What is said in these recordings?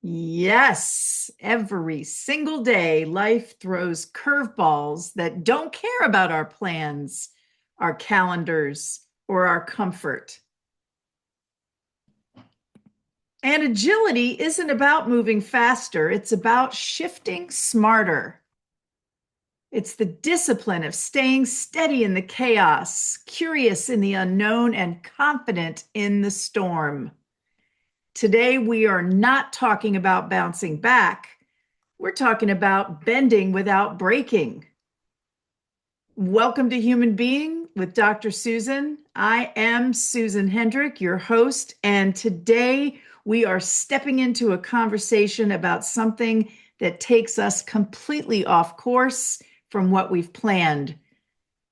Yes, every single day, life throws curveballs that don't care about our plans, our calendars, or our comfort. And agility isn't about moving faster, it's about shifting smarter. It's the discipline of staying steady in the chaos, curious in the unknown, and confident in the storm. Today, we are not talking about bouncing back. We're talking about bending without breaking. Welcome to Human Being with Dr. Susan. I am Susan Hendrick, your host, and today we are stepping into a conversation about something that takes us completely off course from what we've planned.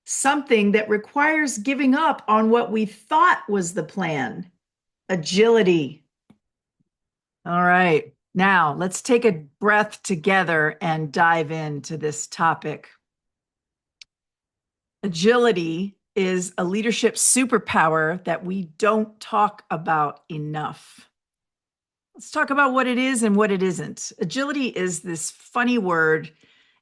Something that requires giving up on what we thought was the plan. Agility. All right. Now, let's take a breath together and dive into this topic. Agility is a leadership superpower that we don't talk about enough. Let's talk about what it is and what it isn't. Agility is this funny word,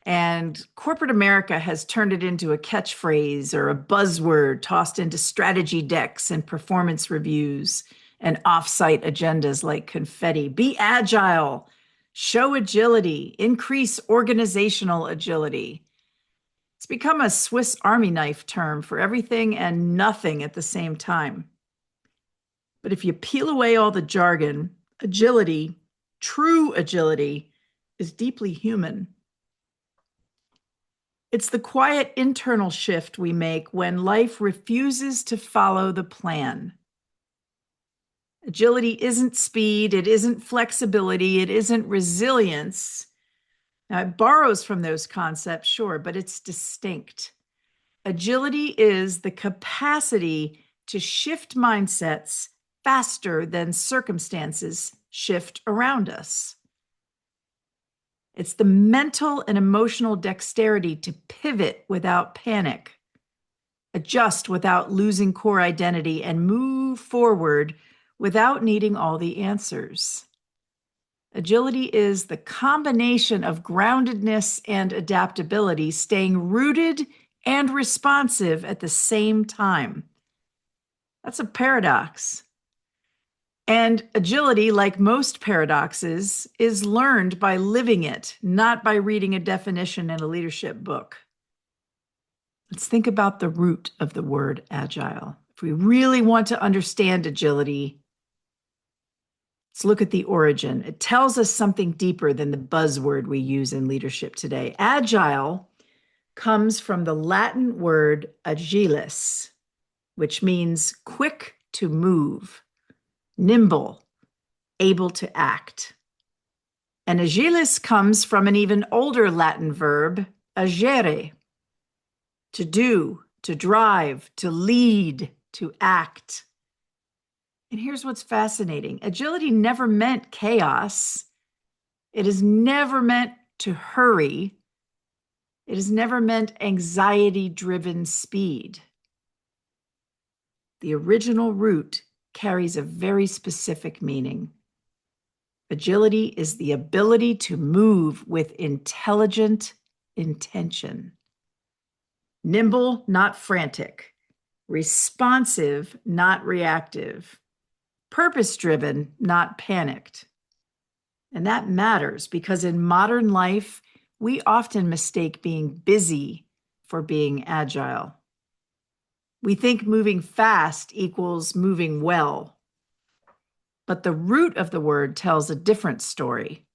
and corporate America has turned it into a catchphrase or a buzzword tossed into strategy decks and performance reviews and offsite agendas like confetti. Be agile, show agility, increase organizational agility. It's become a Swiss Army knife term for everything and nothing at the same time. But if you peel away all the jargon, agility, true agility, is deeply human. It's the quiet internal shift we make when life refuses to follow the plan. Agility isn't speed, it isn't flexibility, it isn't resilience. Now, it borrows from those concepts, sure, but it's distinct. Agility is the capacity to shift mindsets faster than circumstances shift around us. It's the mental and emotional dexterity to pivot without panic, adjust without losing core identity, and move forward without needing all the answers. Agility is the combination of groundedness and adaptability, staying rooted and responsive at the same time. That's a paradox. And agility, like most paradoxes, is learned by living it, not by reading a definition in a leadership book. Let's think about the root of the word agile. If we really want to understand agility, let's look at the origin. It tells us something deeper than the buzzword we use in leadership today. Agile comes from the Latin word agilis, which means quick to move, nimble, able to act. And agilis comes from an even older Latin verb, agere, to do, to drive, to lead, to act. And here's what's fascinating. Agility never meant chaos. It has never meant to hurry. It has never meant anxiety-driven speed. The original root carries a very specific meaning. Agility is the ability to move with intelligent intention. Nimble, not frantic. Responsive, not reactive. Purpose-driven, not panicked. And that matters because in modern life, we often mistake being busy for being agile. We think moving fast equals moving well. But the root of the word tells a different story.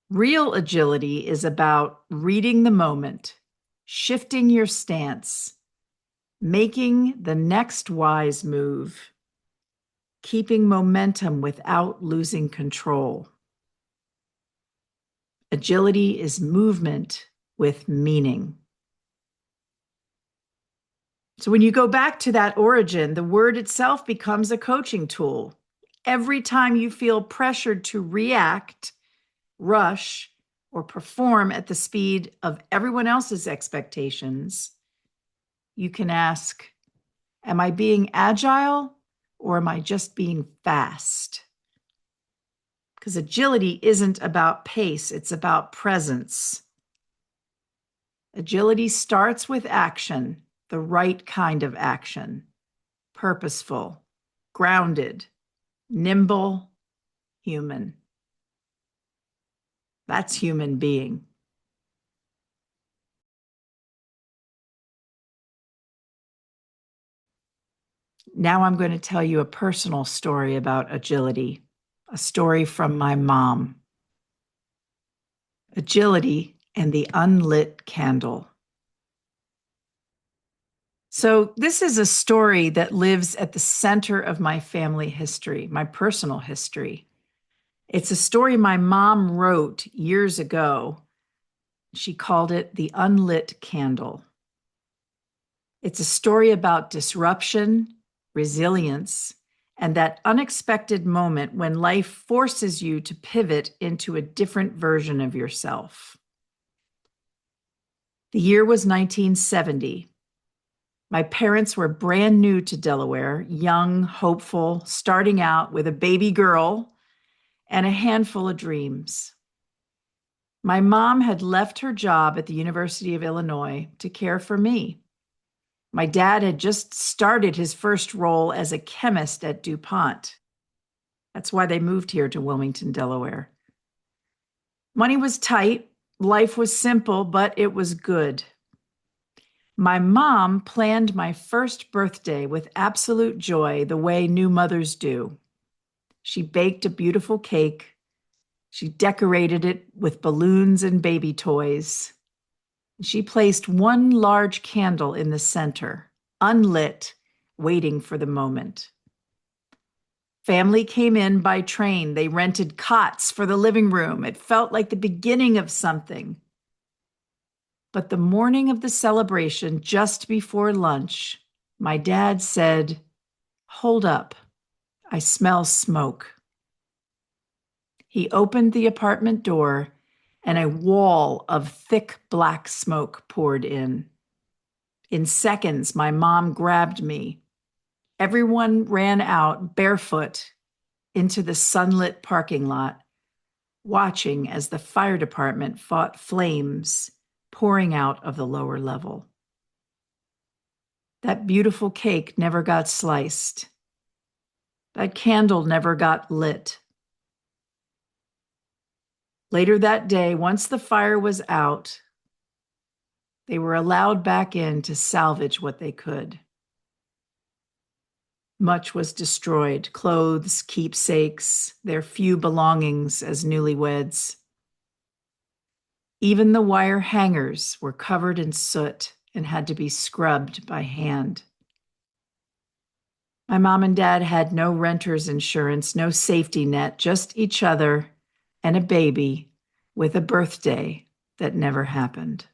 Real agility is about reading the moment, shifting your stance, making the next wise move, keeping momentum without losing control. Agility is movement with meaning. So when you go back to that origin, the word itself becomes a coaching tool. Every time you feel pressured to react, rush, or perform at the speed of everyone else's expectations, you can ask, am I being agile or am I just being fast? because agility isn't about pace, it's about presence. Agility starts with action, the right kind of action, purposeful, grounded, nimble, human. That's human being. Now I'm going to tell you a personal story about agility, a story from my mom. Agility and the unlit candle. So, this is a story that lives at the center of my family history, my personal history. It's a story my mom wrote years ago. She called it The Unlit Candle. It's a story about disruption, resilience, and that unexpected moment when life forces you to pivot into a different version of yourself. The year was 1970. My parents were brand new to Delaware, young, hopeful, starting out with a baby girl and a handful of dreams. My mom had left her job at the University of Illinois to care for me. My dad had just started his first role as a chemist at DuPont. That's why they moved here to Wilmington, Delaware. Money was tight, life was simple, but it was good. My mom planned my first birthday with absolute joy, the way new mothers do. She baked a beautiful cake. She decorated it with balloons and baby toys. She placed one large candle in the center, unlit, waiting for the moment. Family came in by train. They rented cots for the living room. It felt like the beginning of something. But the morning of the celebration, just before lunch, my dad said, "Hold up, I smell smoke." He opened the apartment door, and a wall of thick black smoke poured in. In seconds, my mom grabbed me. Everyone ran out barefoot into the sunlit parking lot, watching as the fire department fought flames pouring out of the lower level. That beautiful cake never got sliced. That candle never got lit. Later that day, once the fire was out, they were allowed back in to salvage what they could. Much was destroyed: clothes, keepsakes, their few belongings as newlyweds. Even the wire hangers were covered in soot and had to be scrubbed by hand. My mom and dad had no renter's insurance, no safety net, just each other and a baby with a birthday that never happened.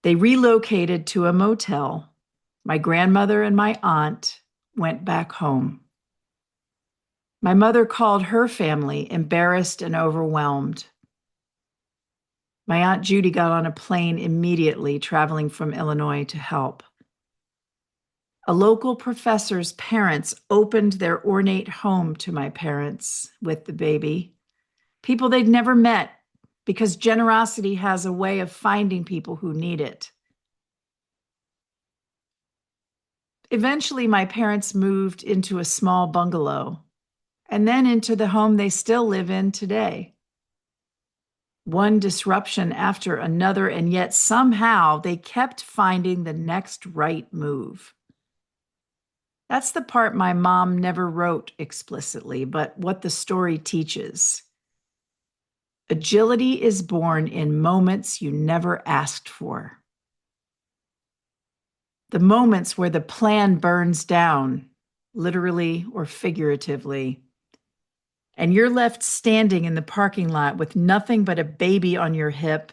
They relocated to a motel. My grandmother and my aunt went back home. My mother called her family, embarrassed and overwhelmed. My Aunt Judy got on a plane immediately, traveling from Illinois to help. A local professor's parents opened their ornate home to my parents with the baby. People they'd never met, because generosity has a way of finding people who need it. Eventually, my parents moved into a small bungalow, and then into the home they still live in today. One disruption after another, and yet somehow they kept finding the next right move. That's the part my mom never wrote explicitly, but what the story teaches. Agility is born in moments you never asked for. The moments where the plan burns down, literally or figuratively, and you're left standing in the parking lot with nothing but a baby on your hip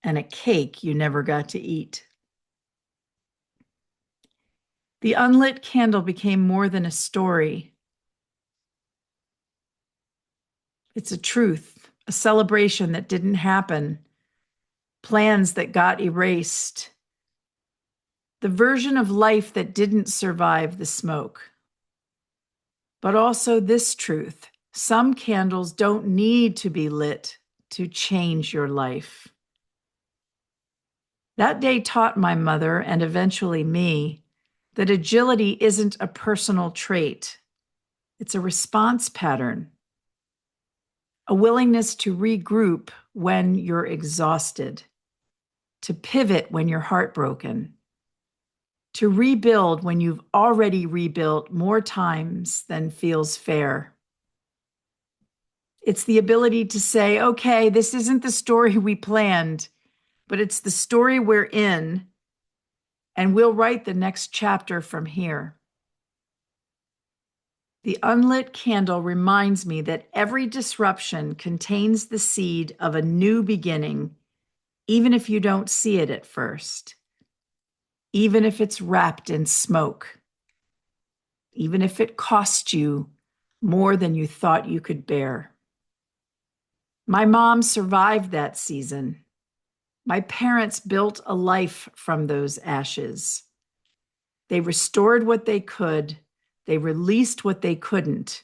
and a cake you never got to eat. The unlit candle became more than a story. It's a truth, a celebration that didn't happen, plans that got erased, the version of life that didn't survive the smoke. But also this truth: Some candles don't need to be lit to change your life. That day taught my mother, and eventually me, that agility isn't a personal trait. It's a response pattern, a willingness to regroup when you're exhausted, to pivot when you're heartbroken, to rebuild when you've already rebuilt more times than feels fair. It's the ability to say, okay, this isn't the story we planned, but it's the story we're in, and we'll write the next chapter from here. The unlit candle reminds me that every disruption contains the seed of a new beginning, even if you don't see it at first, even if it's wrapped in smoke, even if it cost you more than you thought you could bear. My mom survived that season. My parents built a life from those ashes. They restored what they could, they released what they couldn't,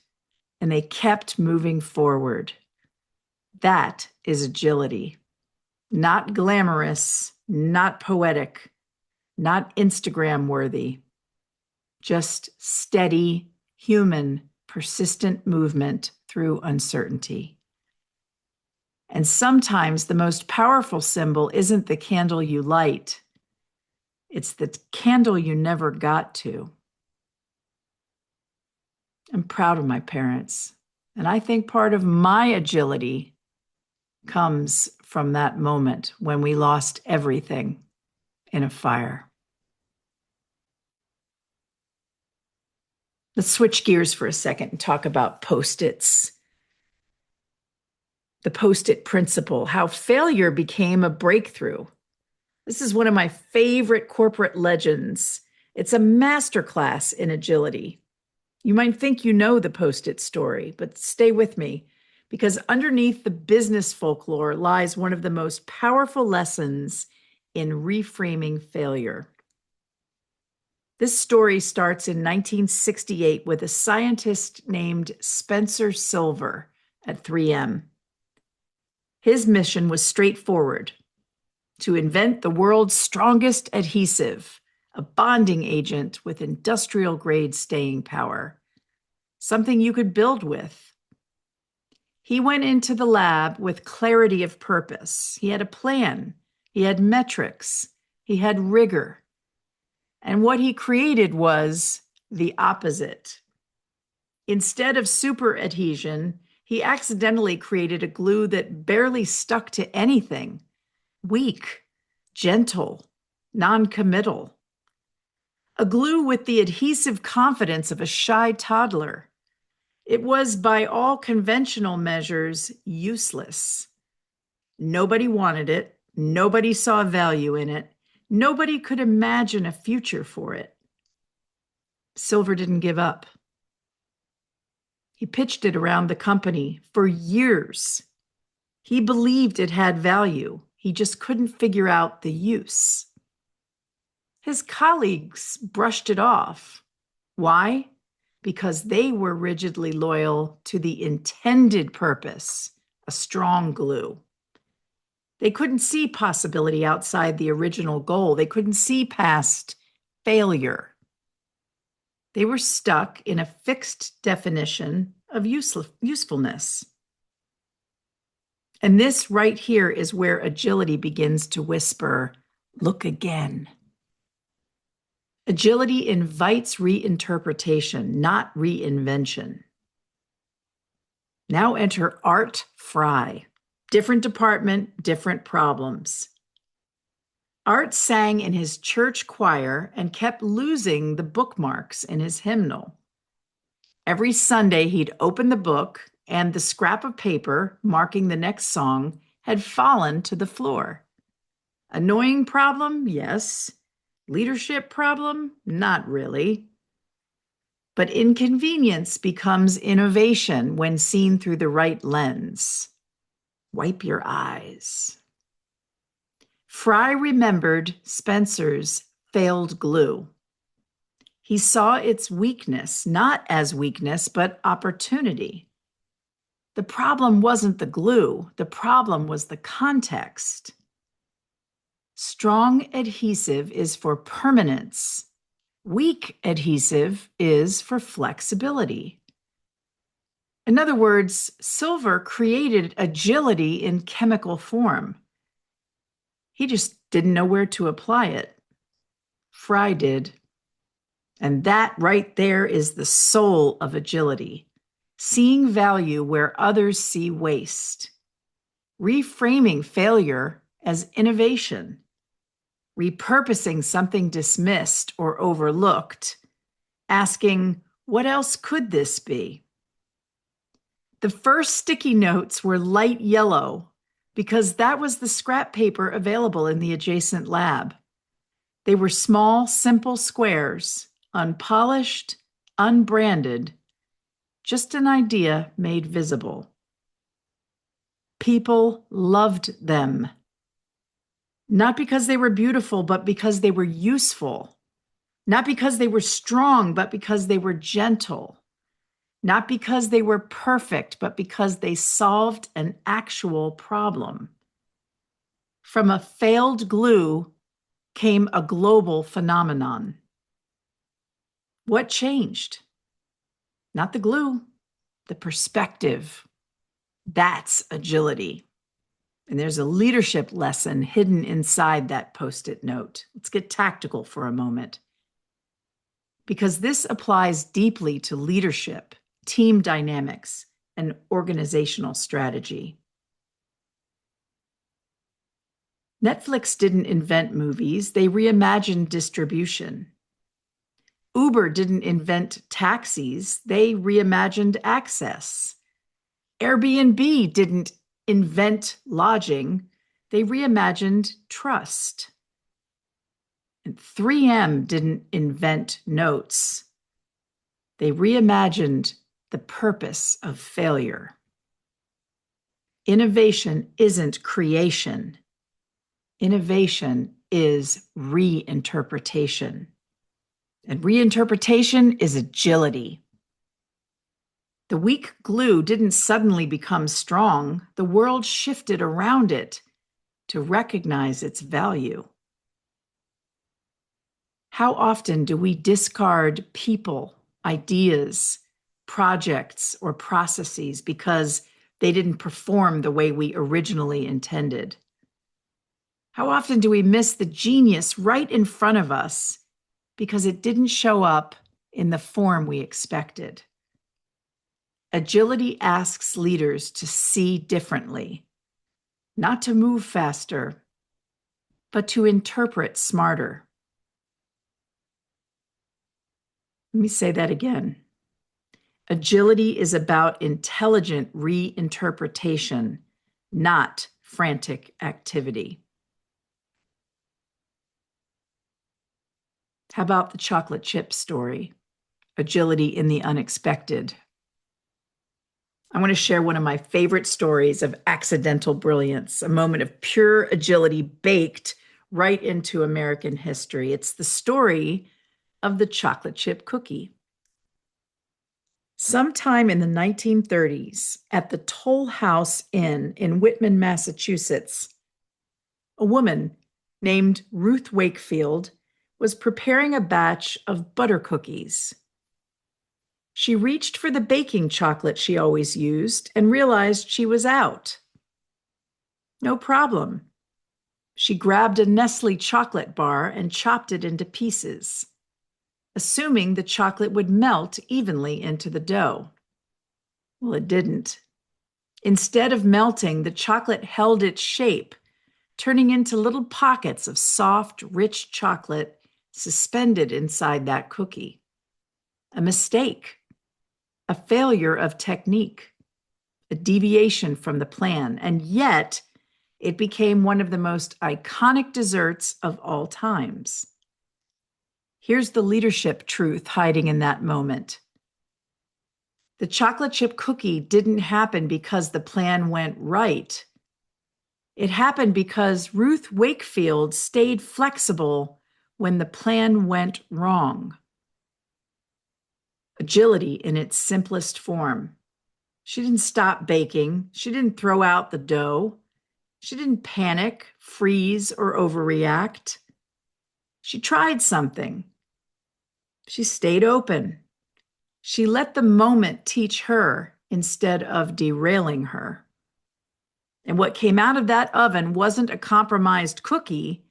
and they kept moving forward. That is agility. Not glamorous, not poetic, not Instagram worthy. Just steady, human, persistent movement through uncertainty. And sometimes the most powerful symbol isn't the candle you light, it's the candle you never got to. I'm proud of my parents, and I think part of my agility comes from that moment when we lost everything in a fire. Let's switch gears for a second and talk about Post-its. The Post-it principle, how failure became a breakthrough. This is one of my favorite corporate legends. It's a masterclass in agility. You might think you know the Post-it story, but stay with me, because underneath the business folklore lies one of the most powerful lessons in reframing failure. This story starts in 1968 with a scientist named Spencer Silver at 3M. His mission was straightforward: to invent the world's strongest adhesive, a bonding agent with industrial-grade staying power, something you could build with. He went into the lab with clarity of purpose. He had a plan. He had metrics. He had rigor. And what he created was the opposite. Instead of super adhesion, he accidentally created a glue that barely stuck to anything. Weak, gentle, non-committal. A glue with the adhesive confidence of a shy toddler. It was, by all conventional measures, useless. Nobody wanted it. Nobody saw value in it. Nobody could imagine a future for it. Silver didn't give up. He pitched it around the company for years. He believed it had value. He just couldn't figure out the use. His colleagues brushed it off. Why? Because they were rigidly loyal to the intended purpose, a strong glue. They couldn't see possibility outside the original goal. They couldn't see past failure. They were stuck in a fixed definition of usefulness. And this right here is where agility begins to whisper, look again. Agility invites reinterpretation, not reinvention. Now enter Art Fry. Different department, different problems. Art sang in his church choir and kept losing the bookmarks in his hymnal. Every Sunday, he'd open the book, and the scrap of paper marking the next song had fallen to the floor. Annoying problem? Yes. Leadership problem? Not really. But inconvenience becomes innovation when seen through the right lens. Wipe your eyes. Fry remembered Spencer's failed glue. He saw its weakness, not as weakness, but opportunity. The problem wasn't the glue. The problem was the context. Strong adhesive is for permanence. Weak adhesive is for flexibility. In other words, Silver created agility in chemical form. He just didn't know where to apply it. Fry did. And that right there is the soul of agility. Seeing value where others see waste. Reframing failure as innovation. Repurposing something dismissed or overlooked. Asking, what else could this be? The first sticky notes were light yellow because that was the scrap paper available in the adjacent lab. They were small, simple squares, unpolished, unbranded, just an idea made visible. People loved them. Not because they were beautiful, but because they were useful. Not because they were strong, but because they were gentle. Not because they were perfect, but because they solved an actual problem. From a failed glue came a global phenomenon. What changed? Not the glue, the perspective. That's agility. And there's a leadership lesson hidden inside that Post-it note. Let's get tactical for a moment. Because this applies deeply to leadership, team dynamics, and organizational strategy. Netflix didn't invent movies, they reimagined distribution. Uber didn't invent taxis, they reimagined access. Airbnb didn't invent lodging, they reimagined trust. And 3M didn't invent notes, they reimagined the purpose of failure. Innovation isn't creation. Innovation is reinterpretation. And reinterpretation is agility. The weak glue didn't suddenly become strong. The world shifted around it to recognize its value. How often do we discard people, ideas, projects, or processes because they didn't perform the way we originally intended? How often do we miss the genius right in front of us because it didn't show up in the form we expected? Agility asks leaders to see differently, not to move faster, but to interpret smarter. Let me say that again. Agility is about intelligent reinterpretation, not frantic activity. How about the chocolate chip story? Agility in the unexpected. I want to share one of my favorite stories of accidental brilliance, a moment of pure agility baked right into American history. It's the story of the chocolate chip cookie. Sometime in the 1930s, at the Toll House Inn in Whitman, Massachusetts, a woman named Ruth Wakefield was preparing a batch of butter cookies. She reached for the baking chocolate she always used and realized she was out. No problem. She grabbed a Nestle chocolate bar and chopped it into pieces, assuming the chocolate would melt evenly into the dough. Well, it didn't. Instead of melting, the chocolate held its shape, turning into little pockets of soft, rich chocolate suspended inside that cookie. A mistake. A failure of technique, a deviation from the plan, and yet it became one of the most iconic desserts of all times. Here's the leadership truth hiding in that moment. The chocolate chip cookie didn't happen because the plan went right. It happened because Ruth Wakefield stayed flexible when the plan went wrong. Agility in its simplest form. She didn't stop baking. She didn't throw out the dough. She didn't panic, freeze, or overreact. She tried something. She stayed open. She let the moment teach her instead of derailing her. And what came out of that oven wasn't a compromised cookie.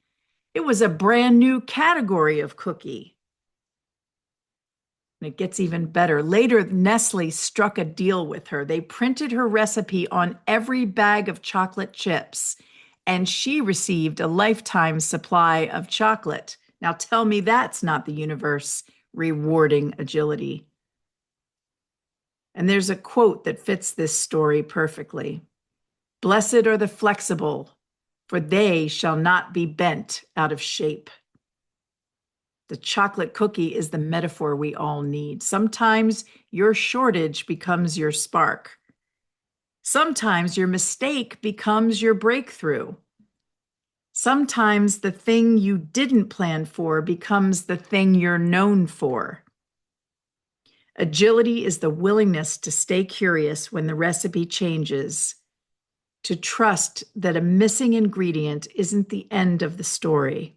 It was a brand new category of cookie. And it gets even better. Later, Nestle struck a deal with her. They printed her recipe on every bag of chocolate chips, and she received a lifetime supply of chocolate. Now tell me that's not the universe rewarding agility. And there's a quote that fits this story perfectly. Blessed are the flexible, for they shall not be bent out of shape. The chocolate cookie is the metaphor we all need. Sometimes your shortage becomes your spark. Sometimes your mistake becomes your breakthrough. Sometimes the thing you didn't plan for becomes the thing you're known for. Agility is the willingness to stay curious when the recipe changes, to trust that a missing ingredient isn't the end of the story.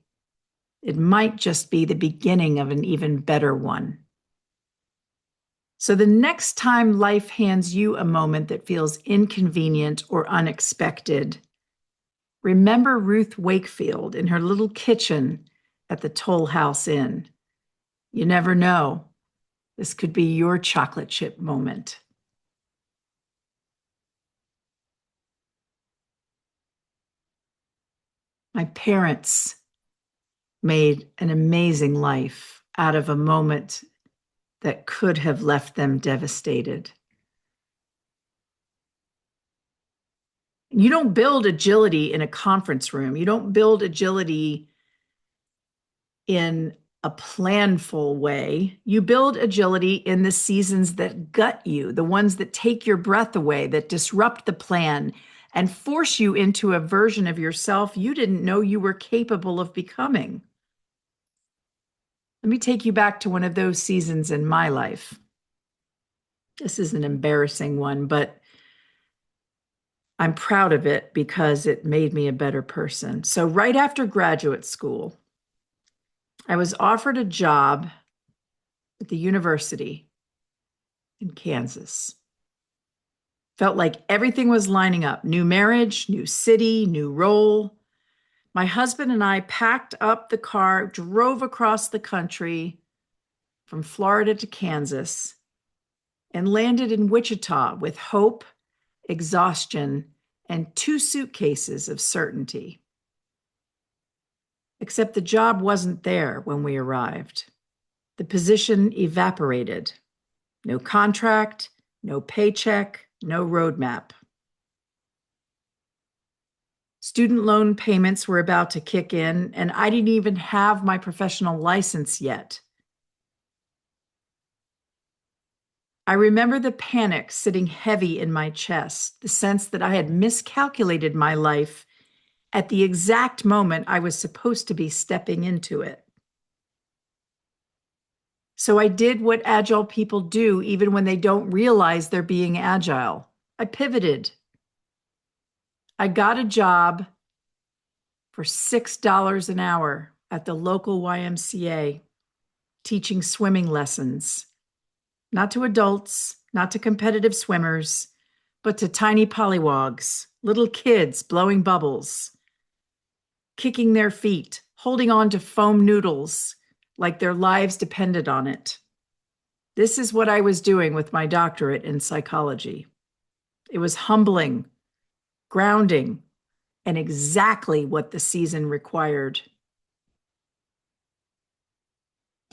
It might just be the beginning of an even better one. So the next time life hands you a moment that feels inconvenient or unexpected, remember Ruth Wakefield in her little kitchen at the Toll House Inn. You never know. This could be your chocolate chip moment. My parents made an amazing life out of a moment that could have left them devastated. You don't build agility in a conference room. You don't build agility in a planful way. You build agility in the seasons that gut you, the ones that take your breath away, that disrupt the plan and force you into a version of yourself you didn't know you were capable of becoming. Let me take you back to one of those seasons in my life. This is an embarrassing one, but I'm proud of it because it made me a better person. So right after graduate school, I was offered a job at the university in Kansas. Felt like everything was lining up. New marriage, new city, new role. My husband and I packed up the car, drove across the country from Florida to Kansas, and landed in Wichita with hope, exhaustion, and 2 suitcases of certainty. Except the job wasn't there when we arrived. The position evaporated. No contract, no paycheck, no roadmap. Student loan payments were about to kick in, and I didn't even have my professional license yet. I remember the panic sitting heavy in my chest, the sense that I had miscalculated my life at the exact moment I was supposed to be stepping into it. So I did what Agile people do even when they don't realize they're being Agile. I pivoted. I got a job for $6 an hour at the local YMCA, teaching swimming lessons, not to adults, not to competitive swimmers, but to tiny pollywogs, little kids blowing bubbles, kicking their feet, holding on to foam noodles like their lives depended on it. This is what I was doing with my doctorate in psychology. It was humbling, grounding, and exactly what the season required.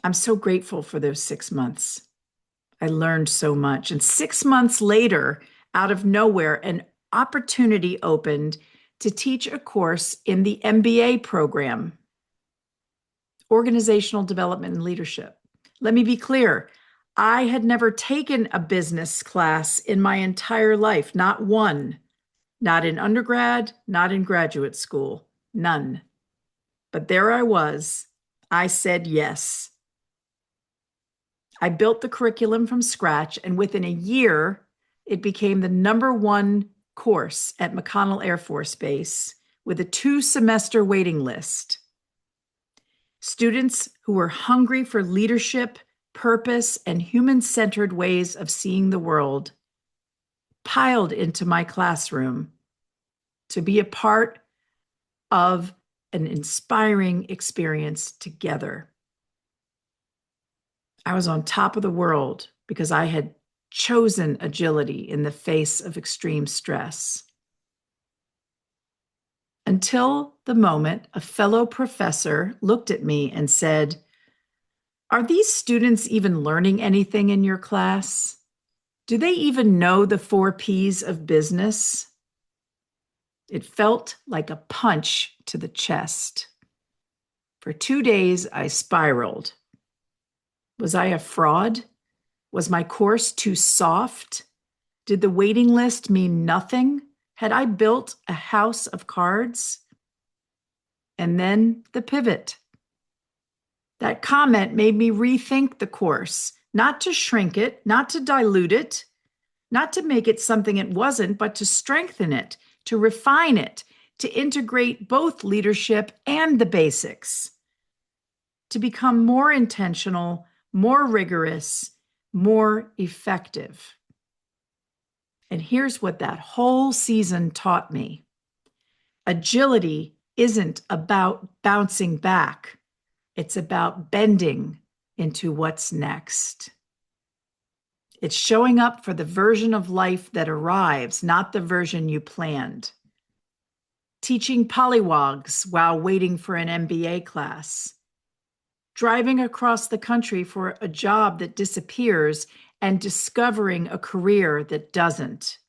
I'm so grateful for those 6 months. I learned so much. And 6 months later, out of nowhere, an opportunity opened to teach a course in the MBA program, Organizational Development and Leadership. Let me be clear. I had never taken a business class in my entire life, not one. Not in undergrad, not in graduate school, none. But there I was. I said yes. I built the curriculum from scratch, and within a year, It became the #1 course at McConnell Air Force Base with a 2-semester waiting list. Students who were hungry for leadership, purpose, and human-centered ways of seeing the world piled into my classroom to be a part of an inspiring experience together. I was on top of the world because I had chosen agility in the face of extreme stress. Until the moment a fellow professor looked at me and said, "Are these students even learning anything in your class? Do they even know the 4 Ps of business?" It felt like a punch to the chest. For 2 days, I spiraled. Was I a fraud? Was my course too soft? Did the waiting list mean nothing? Had I built a house of cards? And then the pivot. That comment made me rethink the course, not to shrink it, not to dilute it, not to make it something it wasn't, but to strengthen it, to refine it, to integrate both leadership and the basics, to become more intentional, more rigorous, more effective. And here's what that whole season taught me. Agility isn't about bouncing back. It's about bending into what's next. It's showing up for the version of life that arrives, not the version you planned. Teaching polywogs while waiting for an MBA class. Driving across the country for a job that disappears and discovering a career that doesn't.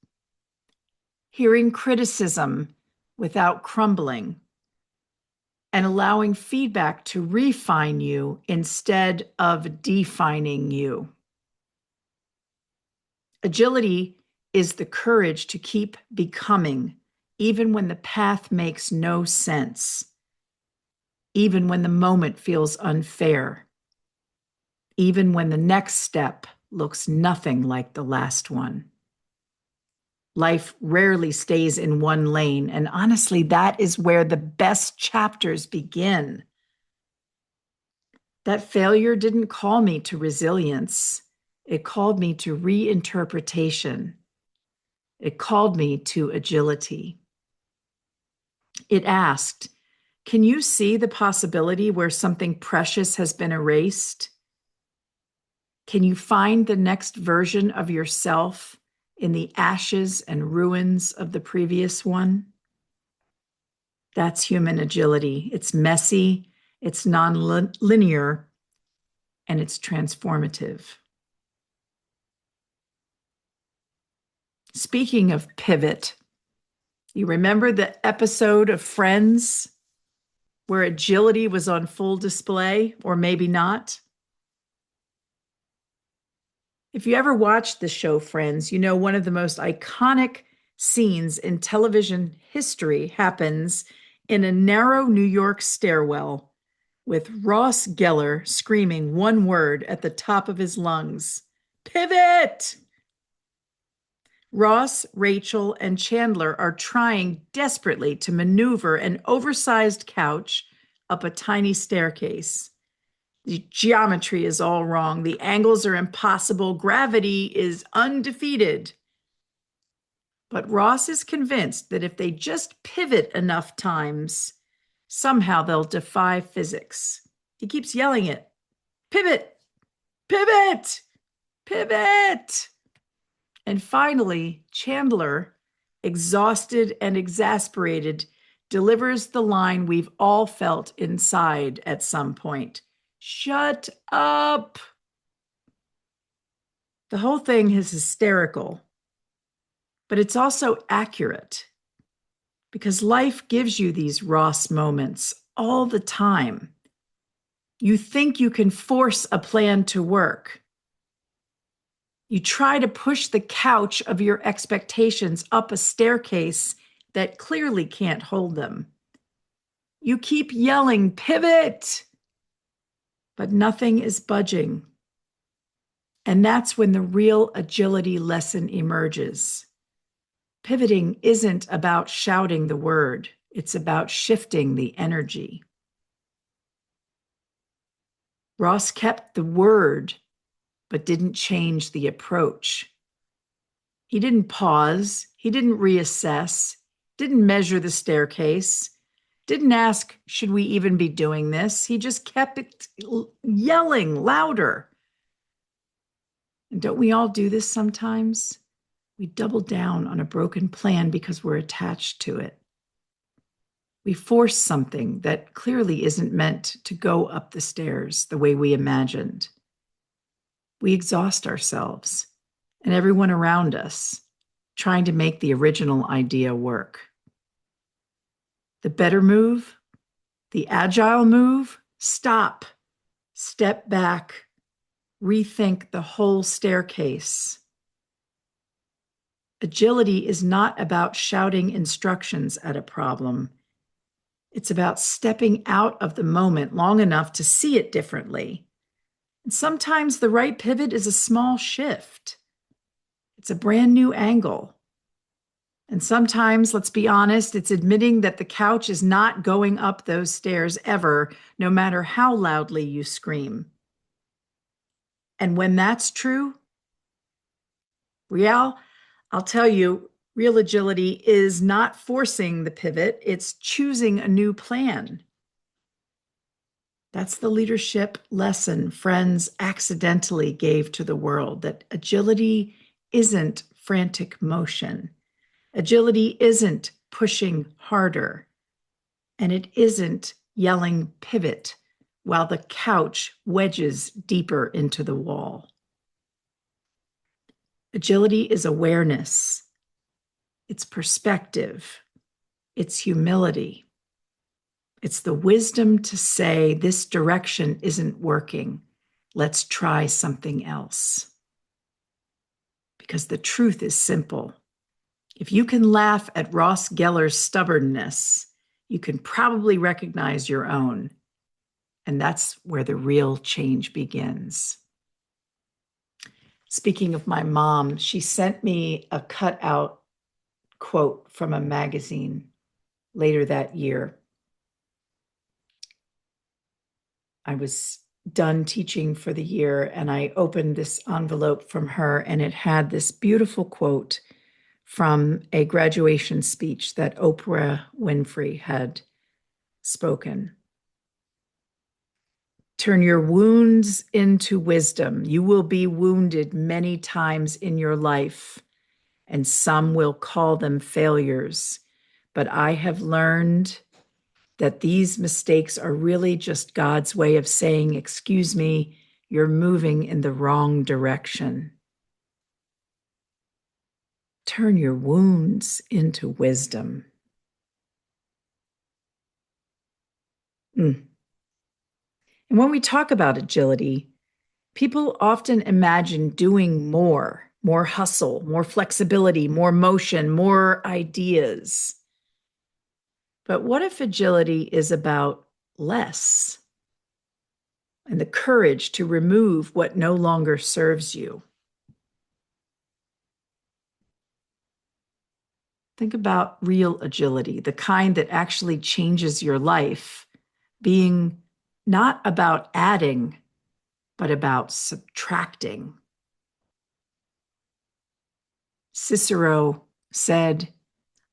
Hearing criticism without crumbling. And allowing feedback to refine you instead of defining you. Agility is the courage to keep becoming, even when the path makes no sense, even when the moment feels unfair, even when the next step looks nothing like the last one. Life rarely stays in one lane, and honestly, that is where the best chapters begin. That failure didn't call me to resilience. It called me to reinterpretation. It called me to agility. It asked, can you see the possibility where something precious has been erased? Can you find the next version of yourself in the ashes and ruins of the previous one? That's human agility. It's messy, it's non-linear, and it's transformative. Speaking of pivot, you remember the episode of Friends where agility was on full display, or maybe not? If you ever watched the show Friends, you know one of the most iconic scenes in television history happens in a narrow New York stairwell with Ross Geller screaming one word at the top of his lungs: pivot! Ross, Rachel, and Chandler are trying desperately to maneuver an oversized couch up a tiny staircase. The geometry is all wrong. The angles are impossible. Gravity is undefeated. But Ross is convinced that if they just pivot enough times, somehow they'll defy physics. He keeps yelling it. Pivot! Pivot! Pivot! And finally, Chandler, exhausted and exasperated, delivers the line we've all felt inside at some point. Shut up. The whole thing is hysterical, but it's also accurate because life gives you these Ross moments all the time. You think you can force a plan to work. You try to push the couch of your expectations up a staircase that clearly can't hold them. You keep yelling, pivot, but nothing is budging. And that's when the real agility lesson emerges. Pivoting isn't about shouting the word, it's about shifting the energy. Ross kept the word, but didn't change the approach. He didn't pause, he didn't reassess, didn't measure the staircase, didn't ask, should we even be doing this? He just kept it yelling louder. And don't we all do this sometimes? We double down on a broken plan because we're attached to it. We force something that clearly isn't meant to go up the stairs the way we imagined. We exhaust ourselves and everyone around us trying to make the original idea work. The better move, the agile move, stop, step back, rethink the whole staircase. Agility is not about shouting instructions at a problem. It's about stepping out of the moment long enough to see it differently. And sometimes the right pivot is a small shift. It's a brand new angle. And sometimes, let's be honest, it's admitting that the couch is not going up those stairs ever, no matter how loudly you scream. And when that's true, I'll tell you, real agility is not forcing the pivot, it's choosing a new plan. That's the leadership lesson friends accidentally gave to the world, that agility isn't frantic motion. Agility isn't pushing harder, and it isn't yelling pivot while the couch wedges deeper into the wall. Agility is awareness, it's perspective, it's humility. It's the wisdom to say, this direction isn't working. Let's try something else. Because the truth is simple. If you can laugh at Ross Geller's stubbornness, you can probably recognize your own. And that's where the real change begins. Speaking of my mom, she sent me a cutout quote from a magazine later that year. I was done teaching for the year and I opened this envelope from her, and it had this beautiful quote from a graduation speech that Oprah Winfrey had spoken. Turn your wounds into wisdom. You will be wounded many times in your life, and some will call them failures. But I have learned that these mistakes are really just God's way of saying, excuse me, you're moving in the wrong direction. Turn your wounds into wisdom. And when we talk about agility, people often imagine doing more hustle, more flexibility, more motion, more ideas. But what if agility is about less and the courage to remove what no longer serves you? Think about real agility, the kind that actually changes your life, being not about adding, but about subtracting. Cicero said,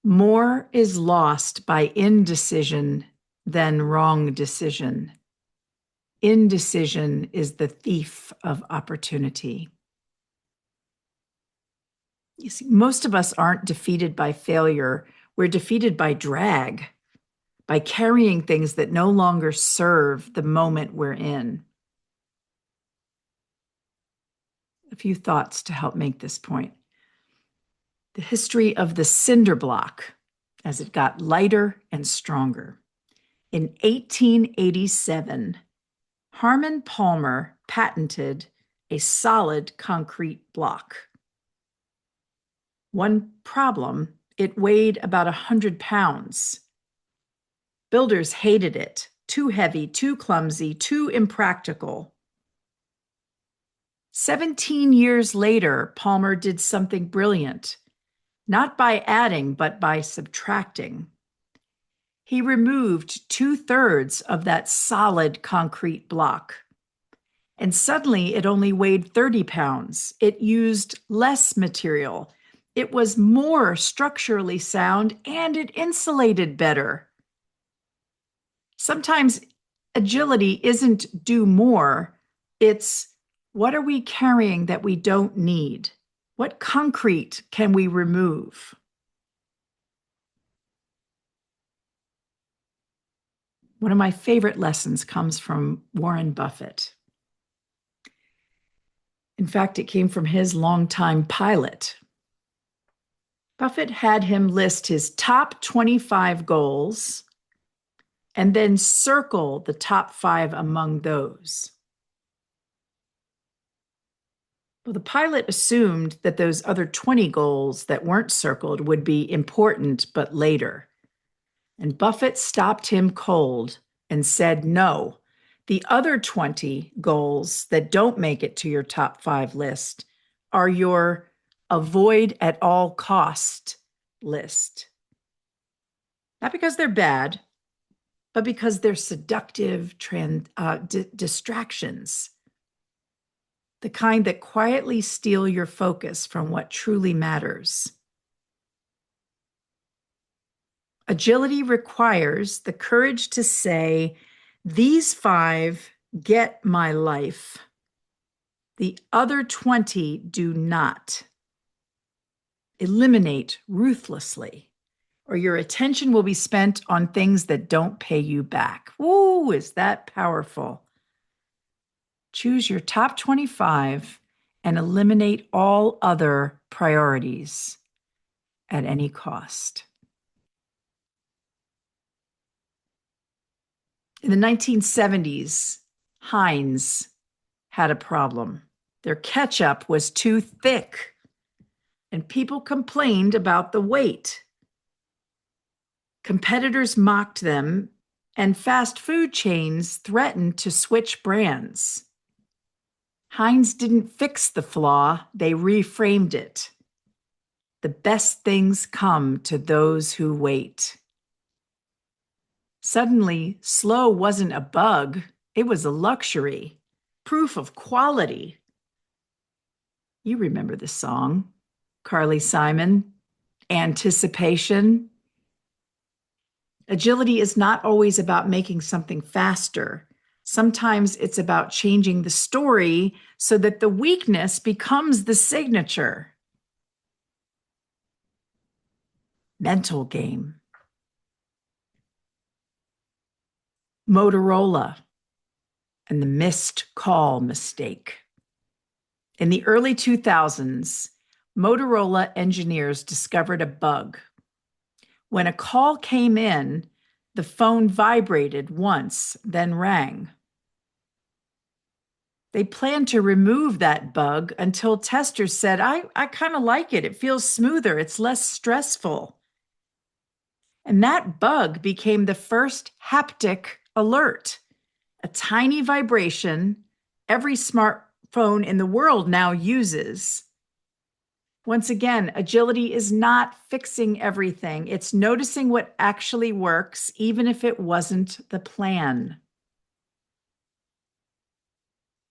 more is lost by indecision than wrong decision. Indecision is the thief of opportunity. You see, most of us aren't defeated by failure. We're defeated by drag, by carrying things that no longer serve the moment we're in. A few thoughts to help make this point. The history of the cinder block as it got lighter and stronger. In 1887, Harman Palmer patented a solid concrete block. One problem, it weighed about 100 pounds. Builders hated it. Too heavy, too clumsy, too impractical. 17 years later, Palmer did something brilliant, not by adding, but by subtracting. He removed 2/3 of that solid concrete block. And suddenly it only weighed 30 pounds. It used less material. It was more structurally sound and it insulated better. Sometimes agility isn't do more, it's what are we carrying that we don't need? What concrete can we remove? One of my favorite lessons comes from Warren Buffett. In fact, it came from his longtime pilot. Buffett had him list his top 25 goals and then circle the top 5 among those. Well, the pilot assumed that those other 20 goals that weren't circled would be important, but later. And Buffett stopped him cold and said, no, the other 20 goals that don't make it to your top 5 list are your avoid at all cost list. Not because they're bad, but because they're seductive distractions. The kind that quietly steal your focus from what truly matters. Agility requires the courage to say, these 5 get my life. The other 20 do not. Eliminate ruthlessly, or your attention will be spent on things that don't pay you back. Ooh, is that powerful? Choose your top 25 and eliminate all other priorities at any cost. In the 1970s, Heinz had a problem. Their ketchup was too thick, and people complained about the weight. Competitors mocked them, and fast food chains threatened to switch brands. Heinz didn't fix the flaw, they reframed it. The best things come to those who wait. Suddenly, slow wasn't a bug, it was a luxury, proof of quality. You remember the song, Carly Simon, Anticipation. Agility is not always about making something faster. Sometimes it's about changing the story so that the weakness becomes the signature. Mental game. Motorola and the missed call mistake. In the early 2000s, Motorola engineers discovered a bug. When a call came in, the phone vibrated once, then rang. They planned to remove that bug until testers said, I kind of like it. It feels smoother. It's less stressful. And that bug became the first haptic alert, a tiny vibration every smartphone in the world now uses. Once again, agility is not fixing everything. It's noticing what actually works, even if it wasn't the plan.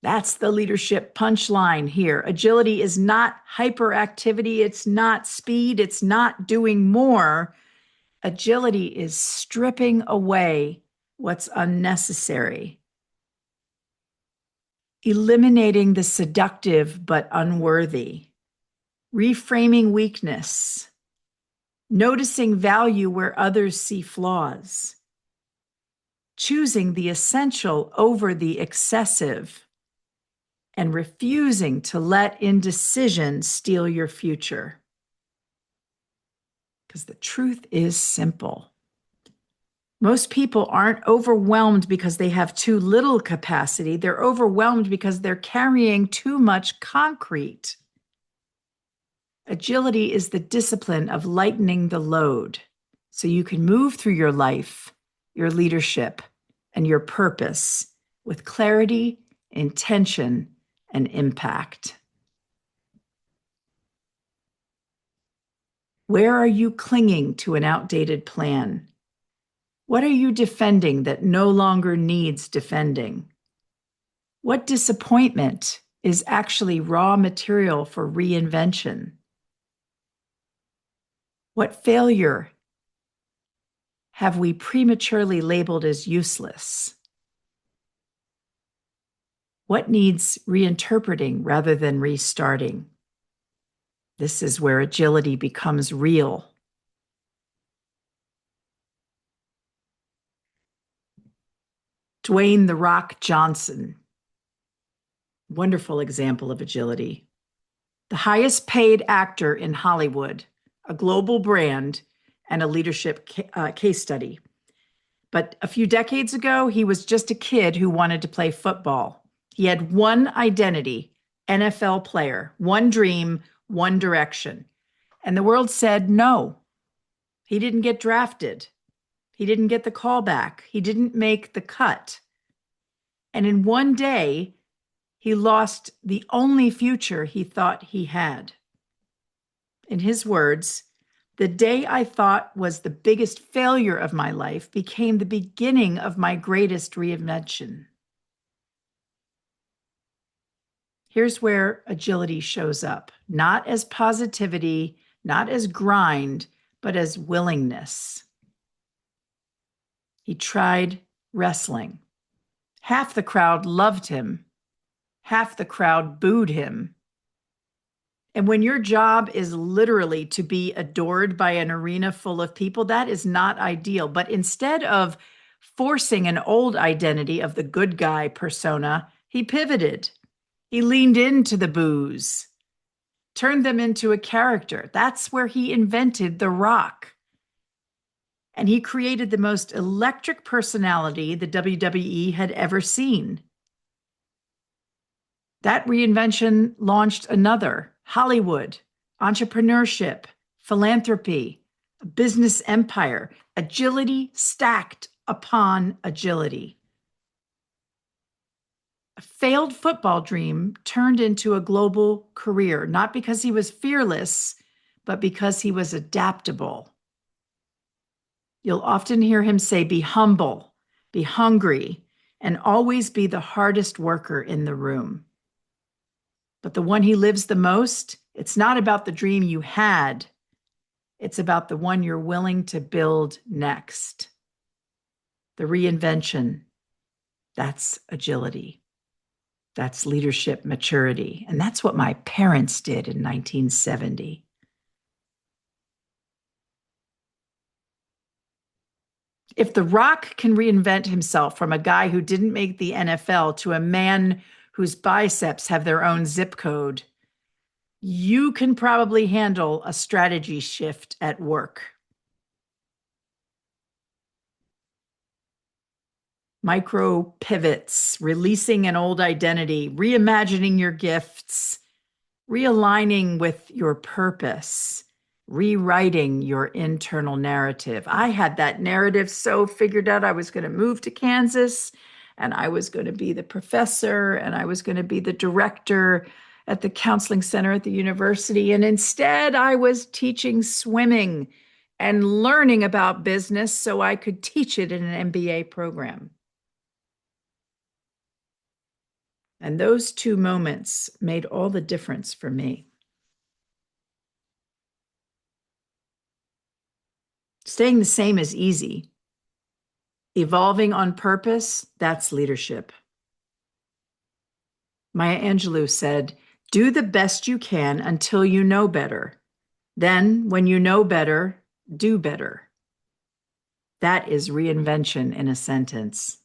That's the leadership punchline here. Agility is not hyperactivity. It's not speed. It's not doing more. Agility is stripping away what's unnecessary. Eliminating the seductive but unworthy. Reframing weakness. Noticing value where others see flaws. Choosing the essential over the excessive. And refusing to let indecision steal your future. Because the truth is simple. Most people aren't overwhelmed because they have too little capacity. They're overwhelmed because they're carrying too much concrete. Agility is the discipline of lightening the load so you can move through your life, your leadership, and your purpose with clarity, intention, and impact. Where are you clinging to an outdated plan? What are you defending that no longer needs defending? What disappointment is actually raw material for reinvention? What failure have we prematurely labeled as useless? What needs reinterpreting rather than restarting? This is where agility becomes real. Dwayne "The Rock" Johnson, wonderful example of agility. The highest paid actor in Hollywood, a global brand, and a leadership case study. But a few decades ago, he was just a kid who wanted to play football. He had one identity, NFL player, one dream, one direction. And the world said no. He didn't get drafted. He didn't get the call back. He didn't make the cut. And in one day, he lost the only future he thought he had. In his words, the day I thought was the biggest failure of my life became the beginning of my greatest reinvention. Here's where agility shows up, not as positivity, not as grind, but as willingness. He tried wrestling. Half the crowd loved him. Half the crowd booed him. And when your job is literally to be adored by an arena full of people, that is not ideal. But instead of forcing an old identity of the good guy persona, he pivoted. He leaned into the boos, turned them into a character. That's where he invented The Rock. And he created the most electric personality the WWE had ever seen. That reinvention launched another: Hollywood, entrepreneurship, philanthropy, a business empire, agility stacked upon agility. A failed football dream turned into a global career, not because he was fearless, but because he was adaptable. You'll often hear him say, be humble, be hungry, and always be the hardest worker in the room. But the one he lives the most, it's not about the dream you had. It's about the one you're willing to build next. The reinvention, that's agility. That's leadership maturity. And that's what my parents did in 1970. If The Rock can reinvent himself from a guy who didn't make the NFL to a man whose biceps have their own zip code, you can probably handle a strategy shift at work. Micro pivots, releasing an old identity, reimagining your gifts, realigning with your purpose, rewriting your internal narrative. I had that narrative so figured out. I was going to move to Kansas, and I was going to be the professor, and I was going to be the director at the counseling center at the university. And instead, I was teaching swimming and learning about business so I could teach it in an MBA program. And those two moments made all the difference for me. Staying the same is easy. Evolving on purpose, that's leadership. Maya Angelou said, do the best you can until you know better. Then, when you know better, do better. That is reinvention in a sentence.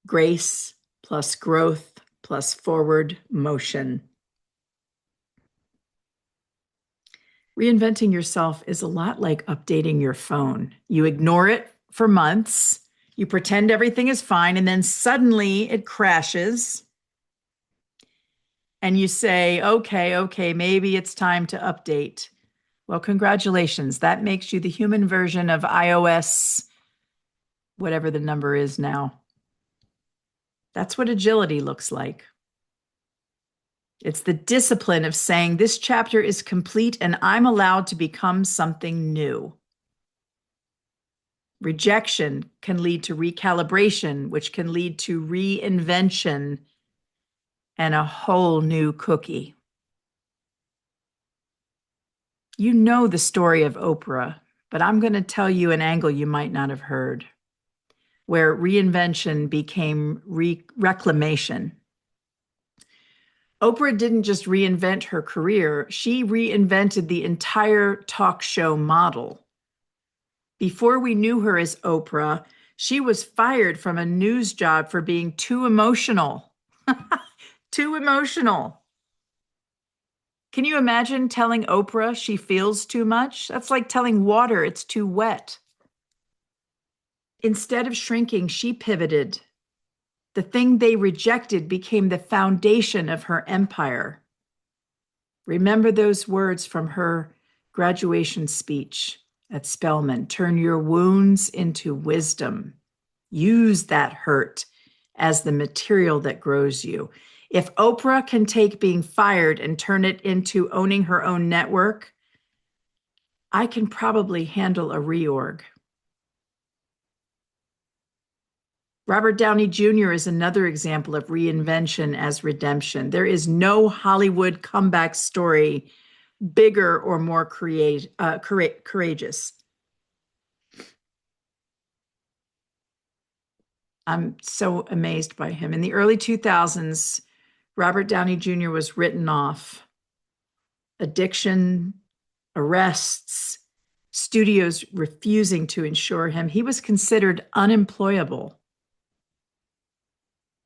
Grace plus growth plus forward motion. Reinventing yourself is a lot like updating your phone. You ignore it for months, you pretend everything is fine, and then suddenly it crashes. And you say, okay, maybe it's time to update. Well, congratulations. That makes you the human version of iOS, whatever the number is now. That's what agility looks like. It's the discipline of saying, this chapter is complete and I'm allowed to become something new. Rejection can lead to recalibration, which can lead to reinvention and a whole new cookie. You know the story of Oprah, but I'm going to tell you an angle you might not have heard, where reinvention became reclamation. Oprah didn't just reinvent her career, she reinvented the entire talk show model. Before we knew her as Oprah, she was fired from a news job for being too emotional. Too emotional. Can you imagine telling Oprah she feels too much? That's like telling water it's too wet. Instead of shrinking, she pivoted. The thing they rejected became the foundation of her empire. Remember those words from her graduation speech at Spelman. Turn your wounds into wisdom. Use that hurt as the material that grows you. If Oprah can take being fired and turn it into owning her own network, I can probably handle a reorg. Robert Downey Jr. is another example of reinvention as redemption. There is no Hollywood comeback story bigger or more courageous. I'm so amazed by him. In the early 2000s, Robert Downey Jr. was written off. Addiction, arrests, studios refusing to insure him. He was considered unemployable.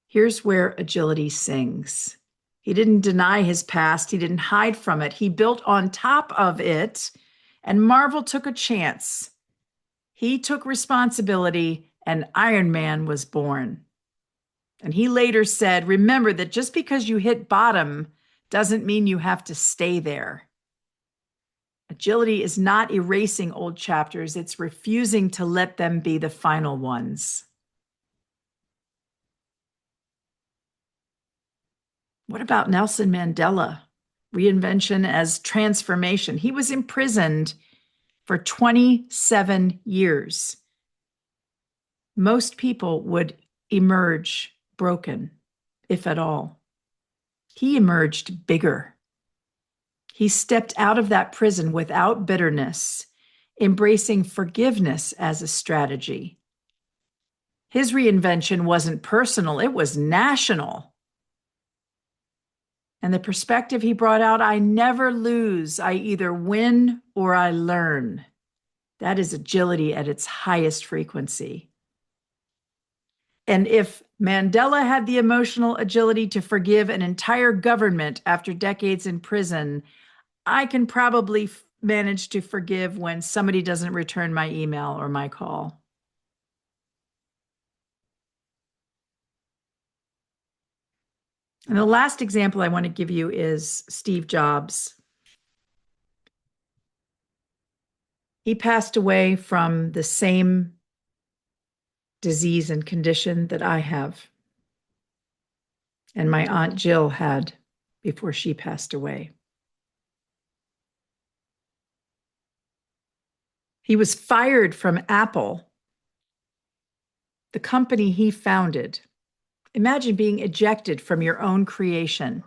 Here's where agility sings. He didn't deny his past. He didn't hide from it. He built on top of it, and Marvel took a chance. He took responsibility, and Iron Man was born. And he later said, remember that just because you hit bottom doesn't mean you have to stay there. Agility is not erasing old chapters. It's refusing to let them be the final ones. What about Nelson Mandela? Reinvention as transformation. He was imprisoned for 27 years. Most people would emerge broken, if at all. He emerged bigger. He stepped out of that prison without bitterness, embracing forgiveness as a strategy. His reinvention wasn't personal, it was national. And the perspective he brought out, I never lose. I either win or I learn. That is agility at its highest frequency. And if Mandela had the emotional agility to forgive an entire government after decades in prison, I can probably manage to forgive when somebody doesn't return my email or my call. And the last example I want to give you is Steve Jobs. He passed away from the same disease and condition that I have, and my Aunt Jill had before she passed away. He was fired from Apple, the company he founded. Imagine being ejected from your own creation.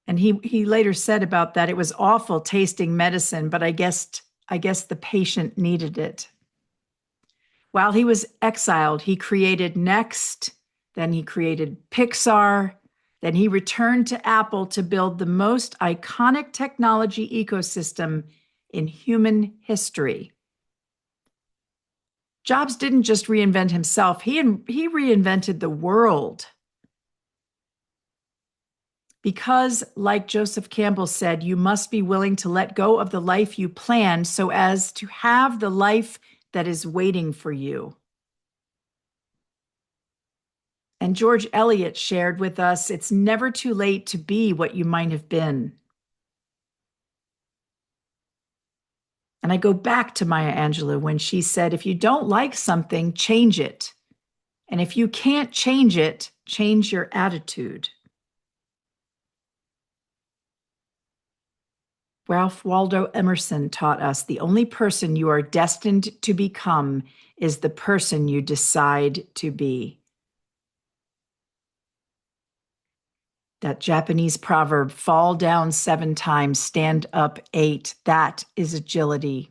And he later said about that, it was awful tasting medicine, but I guess the patient needed it. While he was exiled, he created Next, then he created Pixar, then he returned to Apple to build the most iconic technology ecosystem in human history. Jobs didn't just reinvent himself, he reinvented the world. Because, like Joseph Campbell said, you must be willing to let go of the life you planned so as to have the life that is waiting for you. And George Eliot shared with us, it's never too late to be what you might have been. And I go back to Maya Angelou when she said, if you don't like something, change it. And if you can't change it, change your attitude. Ralph Waldo Emerson taught us the only person you are destined to become is the person you decide to be. That Japanese proverb, fall down 7 times, stand up 8, that is agility.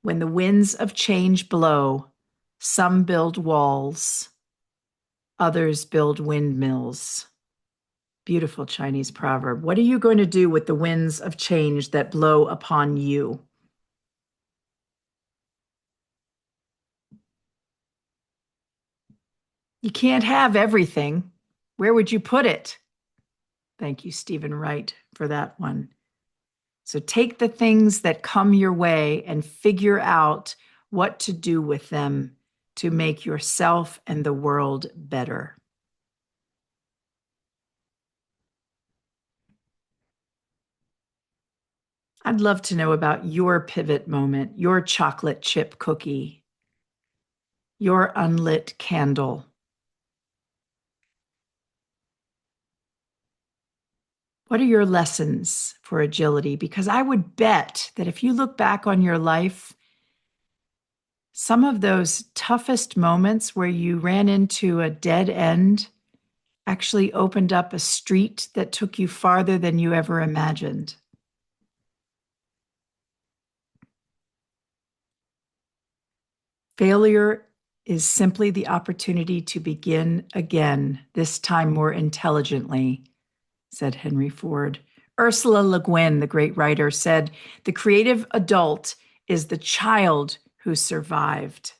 When the winds of change blow, some build walls, others build windmills. Beautiful Chinese proverb. What are you going to do with the winds of change that blow upon you? You can't have everything. Where would you put it? Thank you, Stephen Wright, for that one. So take the things that come your way and figure out what to do with them to make yourself and the world better. I'd love to know about your pivot moment, your chocolate chip cookie, your unlit candle. What are your lessons for agility? Because I would bet that if you look back on your life, some of those toughest moments where you ran into a dead end actually opened up a street that took you farther than you ever imagined. Failure is simply the opportunity to begin again, this time more intelligently, said Henry Ford. Ursula Le Guin, the great writer, said, the creative adult is the child who survived.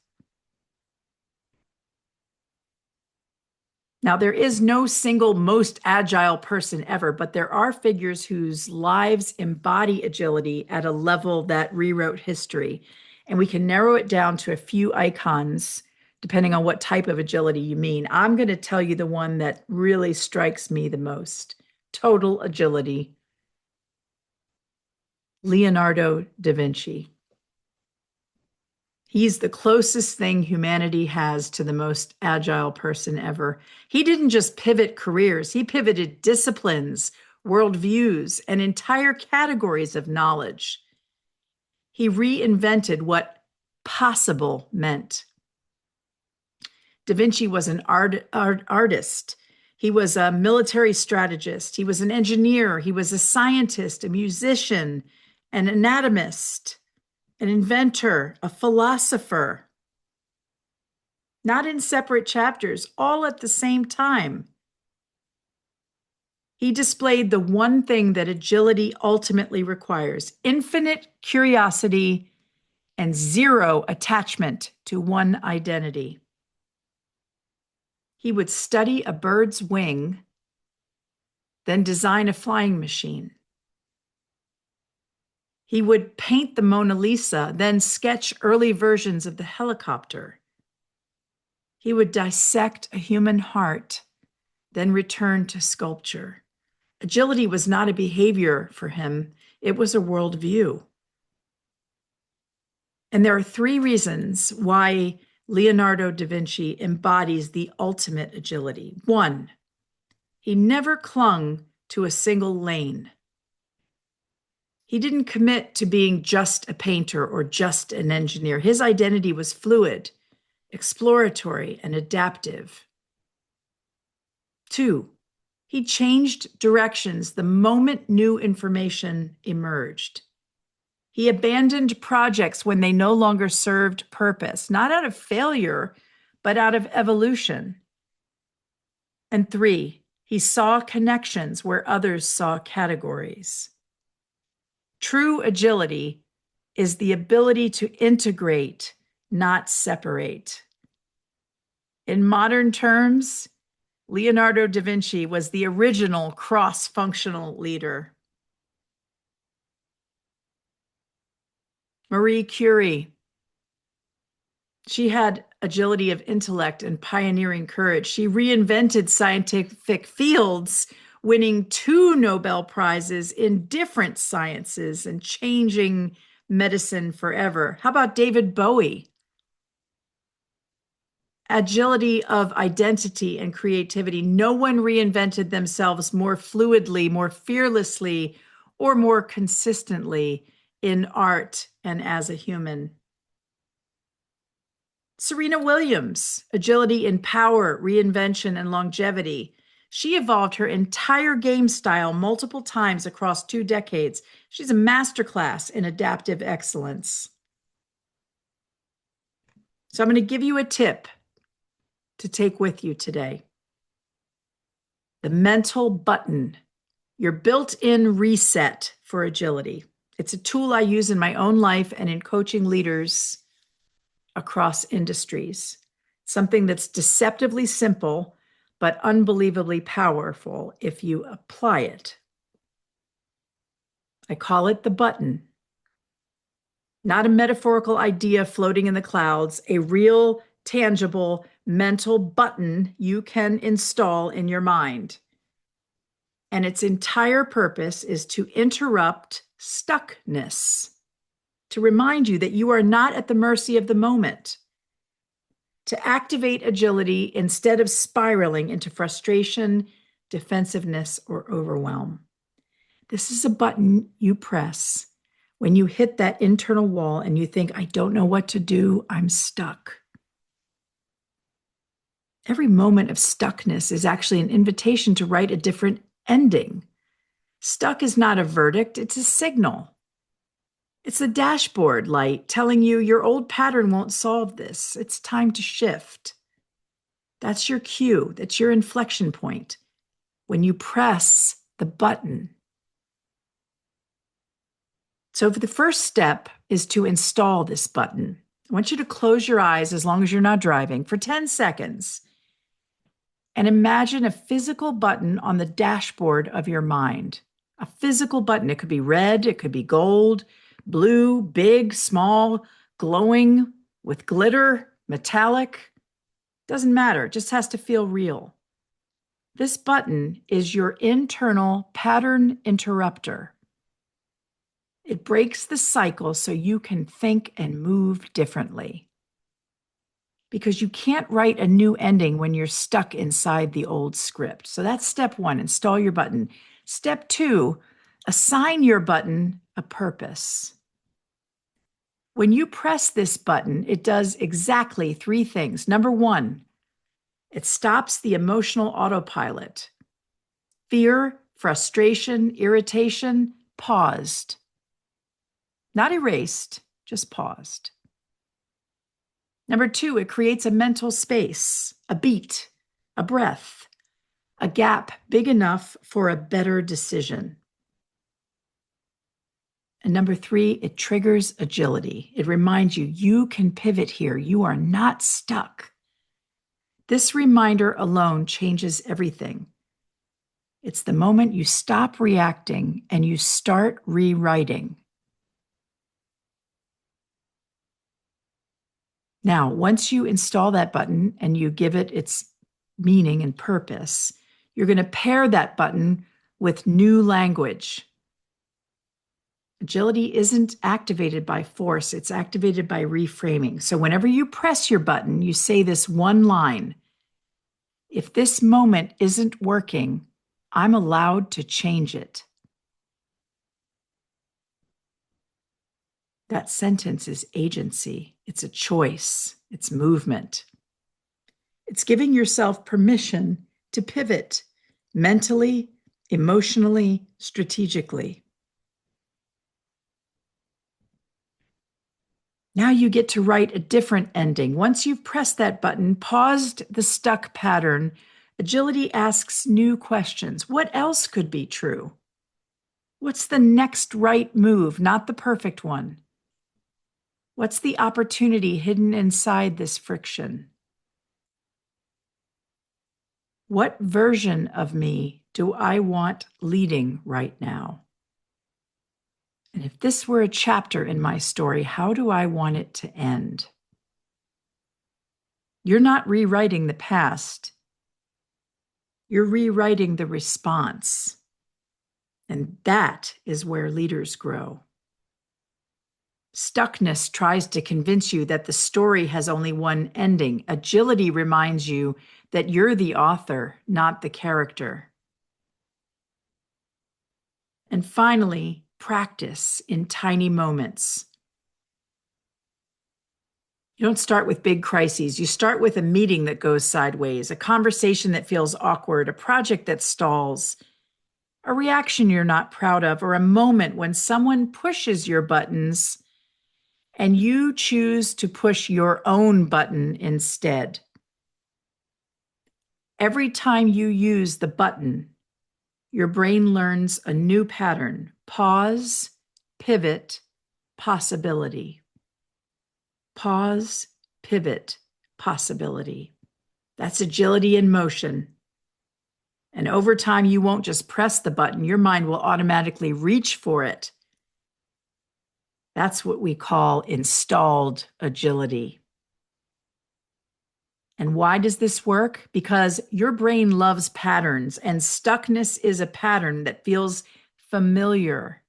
Now, there is no single most agile person ever, but there are figures whose lives embody agility at a level that rewrote history. And we can narrow it down to a few icons, depending on what type of agility you mean. I'm going to tell you the one that really strikes me the most. Total agility. Leonardo da Vinci. He's the closest thing humanity has to the most agile person ever. He didn't just pivot careers, he pivoted disciplines, worldviews, and entire categories of knowledge. He reinvented what possible meant. Da Vinci was an artist. He was a military strategist. He was an engineer. He was a scientist, a musician, an anatomist, an inventor, a philosopher. Not in separate chapters, all at the same time. He displayed the one thing that agility ultimately requires: infinite curiosity and zero attachment to one identity. He would study a bird's wing, then design a flying machine. He would paint the Mona Lisa, then sketch early versions of the helicopter. He would dissect a human heart, then return to sculpture. Agility was not a behavior for him, it was a worldview. And there are 3 reasons why Leonardo da Vinci embodies the ultimate agility. 1, he never clung to a single lane. He didn't commit to being just a painter or just an engineer. His identity was fluid, exploratory, and adaptive. 2, he changed directions the moment new information emerged. He abandoned projects when they no longer served purpose, not out of failure, but out of evolution. And 3, he saw connections where others saw categories. True agility is the ability to integrate, not separate. In modern terms, Leonardo da Vinci was the original cross-functional leader. Marie Curie, she had agility of intellect and pioneering courage. She reinvented scientific fields, winning 2 Nobel Prizes in different sciences and changing medicine forever. How about David Bowie? agility of identity and creativity. No one reinvented themselves more fluidly, more fearlessly, or more consistently in art and as a human. Serena Williams, agility in power, reinvention, and longevity. She evolved her entire game style multiple times across 2 decades. She's a masterclass in adaptive excellence. So I'm going to give you a tip to take with you today. The mental button, your built-in reset for agility. It's a tool I use in my own life and in coaching leaders across industries. Something that's deceptively simple, but unbelievably powerful if you apply it. I call it the button. Not a metaphorical idea floating in the clouds, a real, tangible, mental button you can install in your mind. And its entire purpose is to interrupt stuckness, to remind you that you are not at the mercy of the moment, to activate agility instead of spiraling into frustration, defensiveness, or overwhelm. This is a button you press when you hit that internal wall and you think, I don't know what to do, I'm stuck. Every moment of stuckness is actually an invitation to write a different ending. Stuck is not a verdict, it's a signal. It's the dashboard light telling you your old pattern won't solve this. It's time to shift. That's your cue. That's your inflection point when you press the button. So the first step is to install this button. I want you to close your eyes as long as you're not driving for 10 seconds and imagine a physical button on the dashboard of your mind. A physical button. It could be red, it could be gold, blue, big, small, glowing, with glitter, metallic. Doesn't matter. It just has to feel real. This button is your internal pattern interrupter. It breaks the cycle so you can think and move differently. Because you can't write a new ending when you're stuck inside the old script. So that's step 1, install your button. Step 2, assign your button a purpose. When you press this button, it does exactly 3 things. Number 1, it stops the emotional autopilot. Fear, frustration, irritation, paused. Not erased, just paused. Number 2, it creates a mental space, a beat, a breath, a gap big enough for a better decision. And number 3, it triggers agility. It reminds you, you can pivot here. You are not stuck. This reminder alone changes everything. It's the moment you stop reacting and you start rewriting. Now, once you install that button and you give it its meaning and purpose, you're going to pair that button with new language. Agility isn't activated by force, it's activated by reframing. So whenever you press your button, you say this one line. If this moment isn't working, I'm allowed to change it. That sentence is agency. It's a choice. It's movement. It's giving yourself permission to pivot mentally, emotionally, strategically. Now you get to write a different ending. Once you've pressed that button, paused the stuck pattern, agility asks new questions. What else could be true? What's the next right move, not the perfect one? What's the opportunity hidden inside this friction? What version of me do I want leading right now? And if this were a chapter in my story, how do I want it to end? You're not rewriting the past. You're rewriting the response. And that is where leaders grow. Stuckness tries to convince you that the story has only one ending. Agility reminds you that you're the author, not the character. And finally, practice in tiny moments. You don't start with big crises. You start with a meeting that goes sideways, a conversation that feels awkward, a project that stalls, a reaction you're not proud of, or a moment when someone pushes your buttons and you choose to push your own button instead. Every time you use the button, your brain learns a new pattern: pause, pivot, possibility. Pause, pivot, possibility. That's agility in motion. And over time, you won't just press the button, your mind will automatically reach for it. That's what we call installed agility. And why does this work? Because your brain loves patterns, and stuckness is a pattern that feels familiar,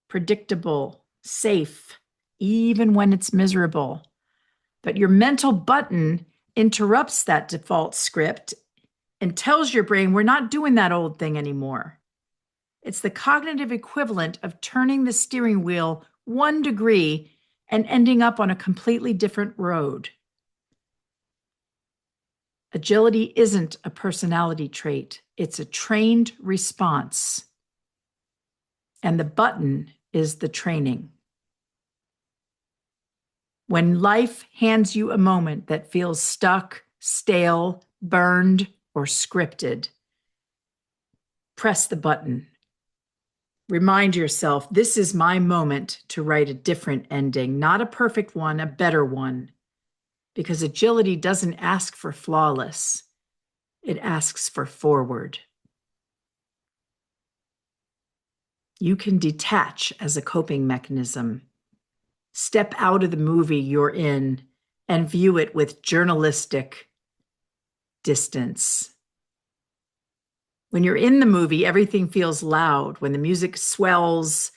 predictable, safe, even when it's miserable. But your mental button interrupts that default script and tells your brain, we're not doing that old thing anymore. It's the cognitive equivalent of turning the steering wheel 1 degree and ending up on a completely different road. Agility isn't a personality trait. It's a trained response. And the button is the training. When life hands you a moment that feels stuck, stale, burned, or scripted, press the button. Remind yourself, this is my moment to write a different ending, not a perfect one, a better one. Because agility doesn't ask for flawless, it asks for forward. You can detach as a coping mechanism. Step out of the movie you're in and view it with journalistic distance. When you're in the movie, everything feels loud. When the music swells,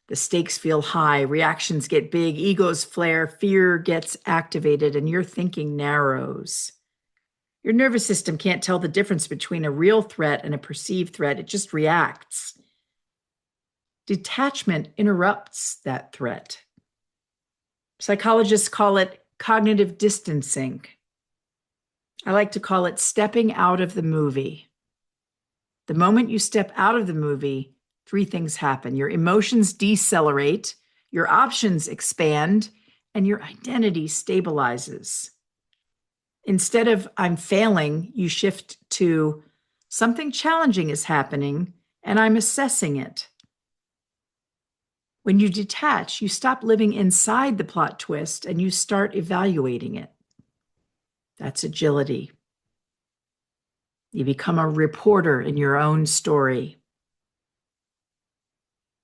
the stakes feel high, reactions get big, egos flare, fear gets activated, and your thinking narrows. Your nervous system can't tell the difference between a real threat and a perceived threat. It just reacts. Detachment interrupts that threat. Psychologists call it cognitive distancing. I like to call it stepping out of the movie. The moment you step out of the movie, 3 things happen. Your emotions decelerate, your options expand, and your identity stabilizes. Instead of I'm failing, you shift to something challenging is happening and I'm assessing it. When you detach, you stop living inside the plot twist and you start evaluating it. That's agility. You become a reporter in your own story.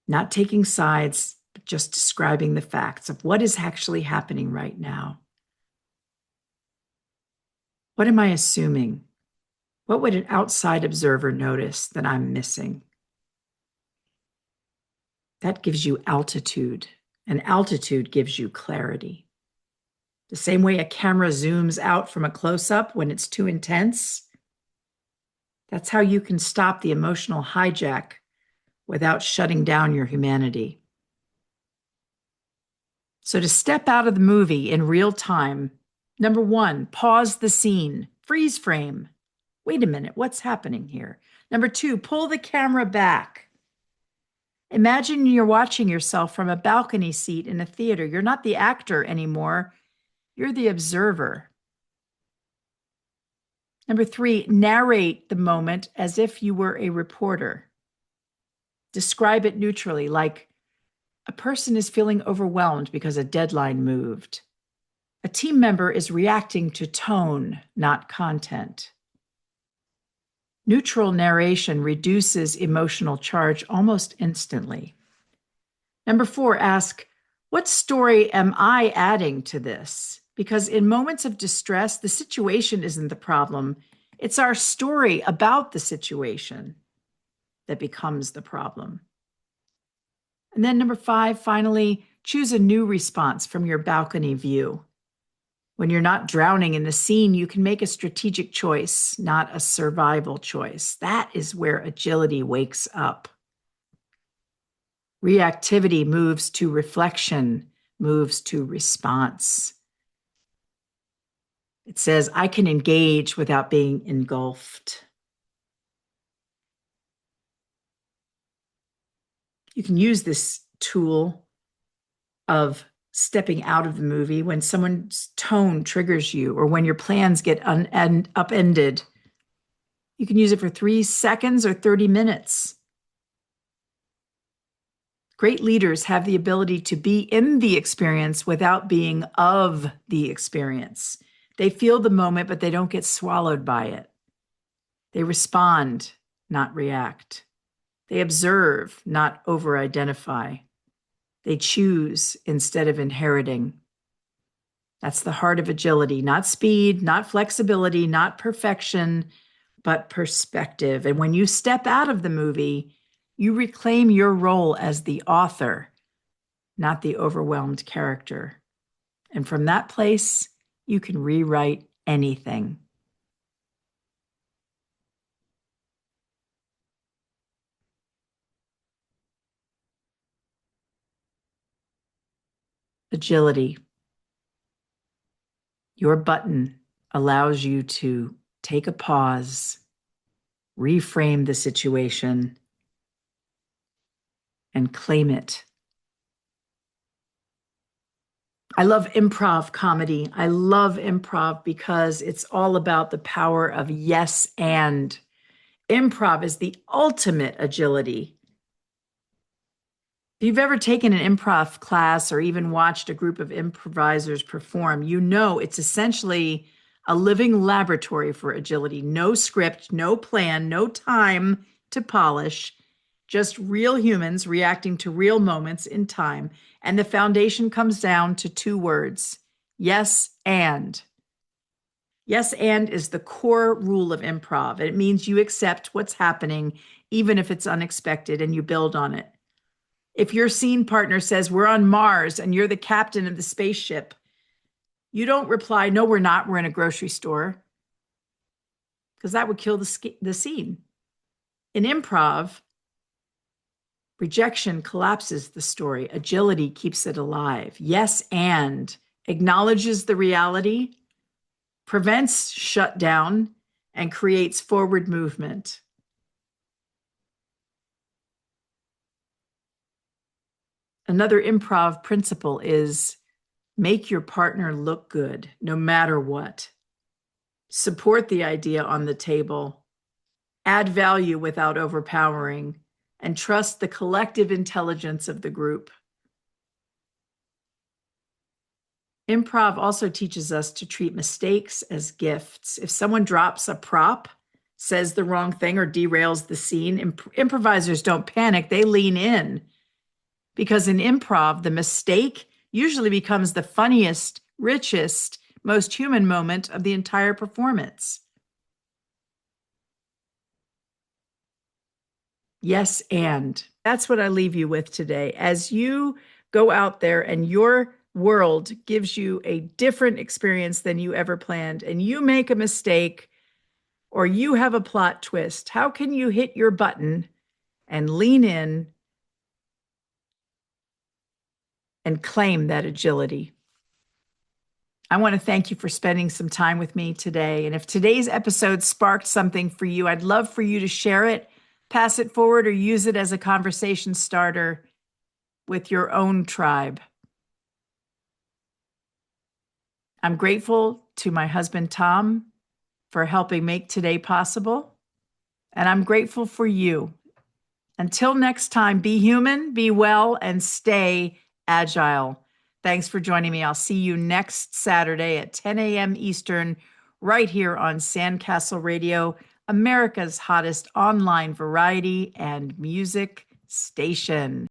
Not taking sides, but just describing the facts of what is actually happening right now. What am I assuming? What would an outside observer notice that I'm missing? That gives you altitude, and altitude gives you clarity. The same way a camera zooms out from a close-up when it's too intense, that's how you can stop the emotional hijack without shutting down your humanity. So to step out of the movie in real time, number 1, pause the scene, freeze frame. Wait a minute, what's happening here? Number 2, pull the camera back. Imagine you're watching yourself from a balcony seat in a theater. You're not the actor anymore. You're the observer. Number 3, narrate the moment as if you were a reporter. Describe it neutrally, like a person is feeling overwhelmed because a deadline moved. A team member is reacting to tone, not content. Neutral narration reduces emotional charge almost instantly. Number 4, ask, what story am I adding to this? Because in moments of distress, the situation isn't the problem. It's our story about the situation that becomes the problem. And then number 5, finally, choose a new response from your balcony view. When you're not drowning in the scene, you can make a strategic choice, not a survival choice. That is where agility wakes up. Reactivity moves to reflection, moves to response. It says, I can engage without being engulfed. You can use this tool of stepping out of the movie when someone's tone triggers you or when your plans get upended. You can use it for 3 seconds or 30 minutes. Great leaders have the ability to be in the experience without being of the experience. They feel the moment, but they don't get swallowed by it. They respond, not react. They observe, not over-identify. They choose instead of inheriting. That's the heart of agility, not speed, not flexibility, not perfection, but perspective. And when you step out of the movie, you reclaim your role as the author, not the overwhelmed character. And from that place, you can rewrite anything. Agility. Your button allows you to take a pause, reframe the situation, and claim it. I love improv comedy. I love improv because it's all about the power of yes and. Improv is the ultimate agility. If you've ever taken an improv class or even watched a group of improvisers perform, you know it's essentially a living laboratory for agility. No script, no plan, no time to polish, just real humans reacting to real moments in time. And the foundation comes down to 2 words: yes and. Yes and is the core rule of improv. It means you accept what's happening, even if it's unexpected, and you build on it. If your scene partner says, we're on Mars and you're the captain of the spaceship, you don't reply, no, we're not, we're in a grocery store, because that would kill the scene. In improv, rejection collapses the story. Agility keeps it alive. Yes and acknowledges the reality, prevents shutdown, and creates forward movement. Another improv principle is make your partner look good, no matter what. Support the idea on the table. Add value without overpowering, and trust the collective intelligence of the group. Improv also teaches us to treat mistakes as gifts. If someone drops a prop, says the wrong thing, or derails the scene, improvisers don't panic, they lean in. Because in improv, the mistake usually becomes the funniest, richest, most human moment of the entire performance. Yes, and that's what I leave you with today. As you go out there and your world gives you a different experience than you ever planned, and you make a mistake or you have a plot twist, how can you hit your button and lean in and claim that agility? I want to thank you for spending some time with me today. And if today's episode sparked something for you, I'd love for you to share it, pass it forward, or use it as a conversation starter with your own tribe. I'm grateful to my husband, Tom, for helping make today possible. And I'm grateful for you. Until next time, be human, be well, and stay agile. Thanks for joining me. I'll see you next Saturday at 10 a.m. Eastern, right here on Sandcastle Radio, America's hottest online variety and music station.